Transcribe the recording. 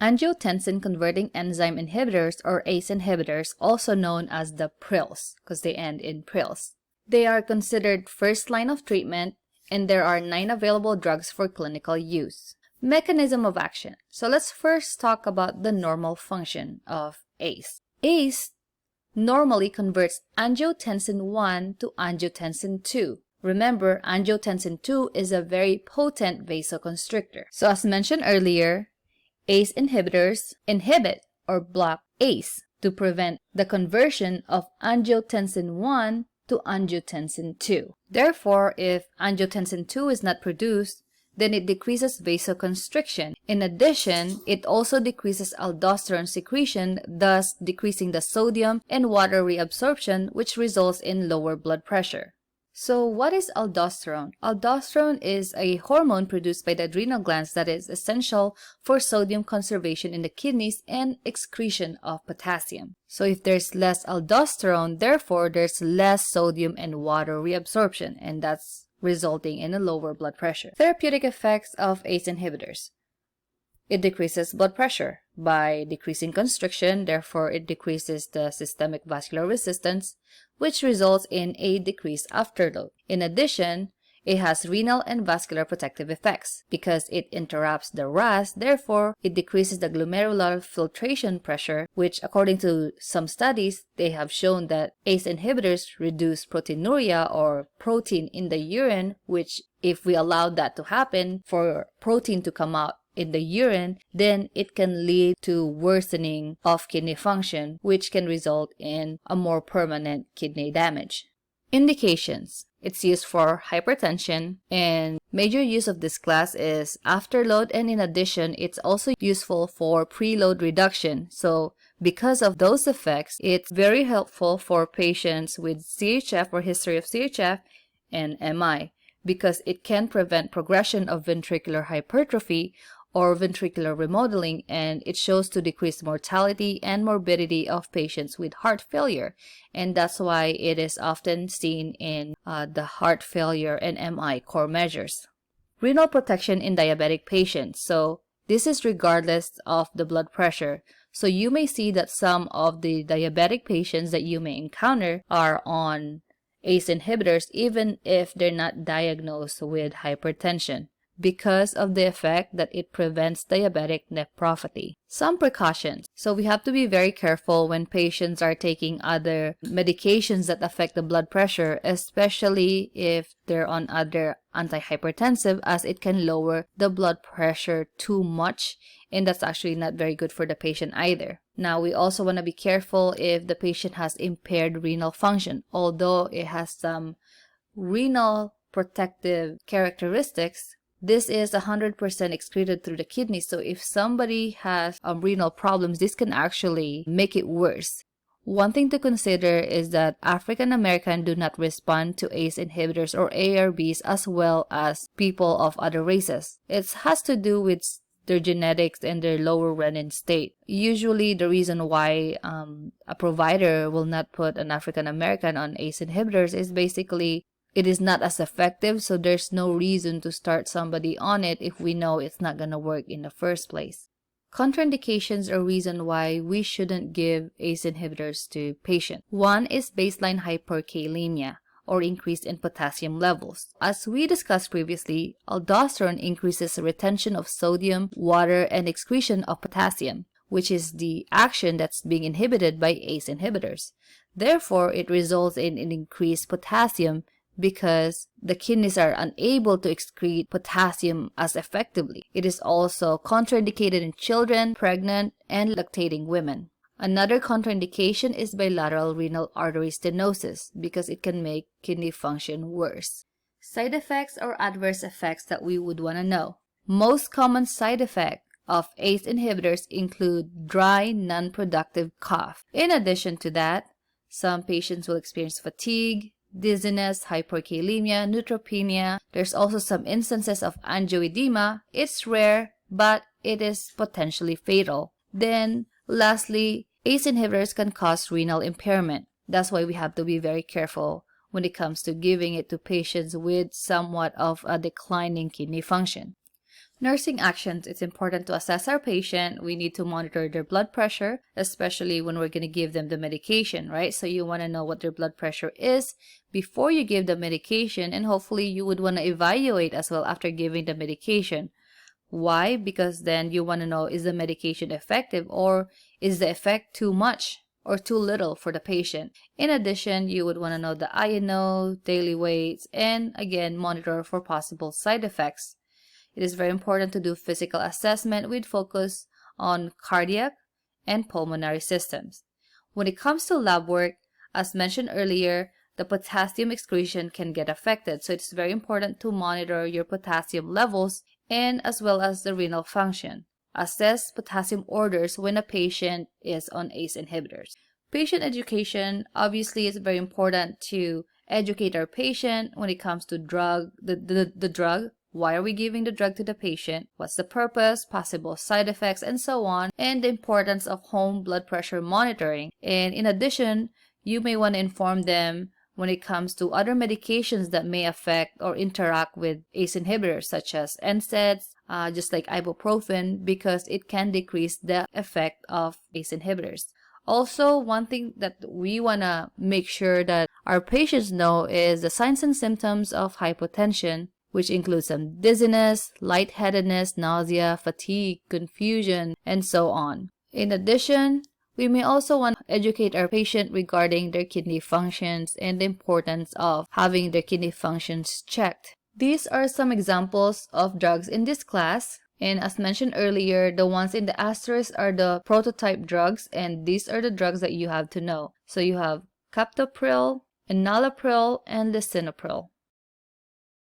angiotensin converting enzyme inhibitors, or ACE inhibitors, also known as the PRILs because they end in PRILs. They are considered first line of treatment, and there are 9 available drugs for clinical use. Mechanism of action. So let's first talk about the normal function of ACE. ACE normally converts angiotensin 1 to angiotensin 2. Remember, angiotensin 2 is a very potent vasoconstrictor. So as mentioned earlier, ACE inhibitors inhibit or block ACE to prevent the conversion of angiotensin 1 to angiotensin 2. Therefore, if angiotensin 2 is not produced, then it decreases vasoconstriction. In addition, it also decreases aldosterone secretion, thus decreasing the sodium and water reabsorption, which results in lower blood pressure. So what is aldosterone? Aldosterone is a hormone produced by the adrenal glands that is essential for sodium conservation in the kidneys and excretion of potassium. So if there's less aldosterone, therefore there's less sodium and water reabsorption, and that's resulting in a lower blood pressure. Therapeutic effects of ACE inhibitors. It decreases blood pressure by decreasing constriction, therefore it decreases the systemic vascular resistance, which results in a decreased afterload. In addition, it has renal and vascular protective effects because it interrupts the RAS, therefore it decreases the glomerular filtration pressure, which according to some studies, they have shown that ACE inhibitors reduce proteinuria or protein in the urine, which if we allow that to happen, for protein to come out in the urine, then it can lead to worsening of kidney function, which can result in a more permanent kidney damage. Indications. It's used for hypertension, and major use of this class is afterload, and in addition, it's also useful for preload reduction. So because of those effects, it's very helpful for patients with CHF or history of CHF and MI because it can prevent progression of ventricular hypertrophy or ventricular remodeling, and it shows to decrease mortality and morbidity of patients with heart failure, and that's why it is often seen in the heart failure and MI core measures. Renal protection in diabetic patients. So this is regardless of the blood pressure. So you may see that some of the diabetic patients that you may encounter are on ACE inhibitors even if they're not diagnosed with hypertension, because of the effect that it prevents diabetic nephropathy. Some precautions. So we have to be very careful when patients are taking other medications that affect the blood pressure, especially if they're on other antihypertensive, as it can lower the blood pressure too much, and that's actually not very good for the patient either. Now, we also want to be careful if the patient has impaired renal function. Although it has some renal protective characteristics, this is 100% excreted through the kidney. So if somebody has renal problems, this can actually make it worse. One thing to consider is that African Americans do not respond to ACE inhibitors or ARBs as well as people of other races. It has to do with their genetics and their lower renin state. Usually the reason why a provider will not put an African American on ACE inhibitors is basically it is not as effective, so there's no reason to start somebody on it if we know it's not going to work in the first place. Contraindications are reason why we shouldn't give ACE inhibitors to patients. One is baseline hyperkalemia, or increase in potassium levels. As we discussed previously, aldosterone increases retention of sodium, water, and excretion of potassium, which is the action that's being inhibited by ACE inhibitors. Therefore, it results in an increased potassium because the kidneys are unable to excrete potassium as effectively. It is also contraindicated in children, pregnant, and lactating women. Another contraindication is bilateral renal artery stenosis because it can make kidney function worse. Side effects or adverse effects that we would want to know. Most common side effect of ACE inhibitors include dry, non-productive cough. In addition to that, some patients will experience fatigue, dizziness, hyperkalemia, neutropenia. There's also some instances of angioedema. It's rare, but it is potentially fatal. Then, lastly, ACE inhibitors can cause renal impairment. That's why we have to be very careful when it comes to giving it to patients with somewhat of a declining kidney function. Nursing actions, it's important to assess our patient. We need to monitor their blood pressure, especially when we're going to give them the medication, right? So you want to know what their blood pressure is before you give the medication, and hopefully you would want to evaluate as well after giving the medication. Why? Because then you want to know, is the medication effective, or is the effect too much or too little for the patient? In addition, you would want to know the INO, daily weights, and again, monitor for possible side effects. It is very important to do physical assessment with focus on cardiac and pulmonary systems. When it comes to lab work, as mentioned earlier, the potassium excretion can get affected. So it's very important to monitor your potassium levels and as well as the renal function. Assess potassium orders when a patient is on ACE inhibitors. Patient education, obviously, is very important to educate our patient when it comes to the drug. Why are we giving the drug to the patient? What's the purpose, possible side effects, and so on, and the importance of home blood pressure monitoring. And in addition, you may want to inform them when it comes to other medications that may affect or interact with ACE inhibitors, such as NSAIDs, just like ibuprofen, because it can decrease the effect of ACE inhibitors. Also, one thing that we want to make sure that our patients know is the signs and symptoms of hypotension, which includes some dizziness, lightheadedness, nausea, fatigue, confusion, and so on. In addition, we may also want to educate our patient regarding their kidney functions and the importance of having their kidney functions checked. These are some examples of drugs in this class. And as mentioned earlier, the ones in the asterisk are the prototype drugs, and these are the drugs that you have to know. So you have captopril, enalapril, and lisinopril.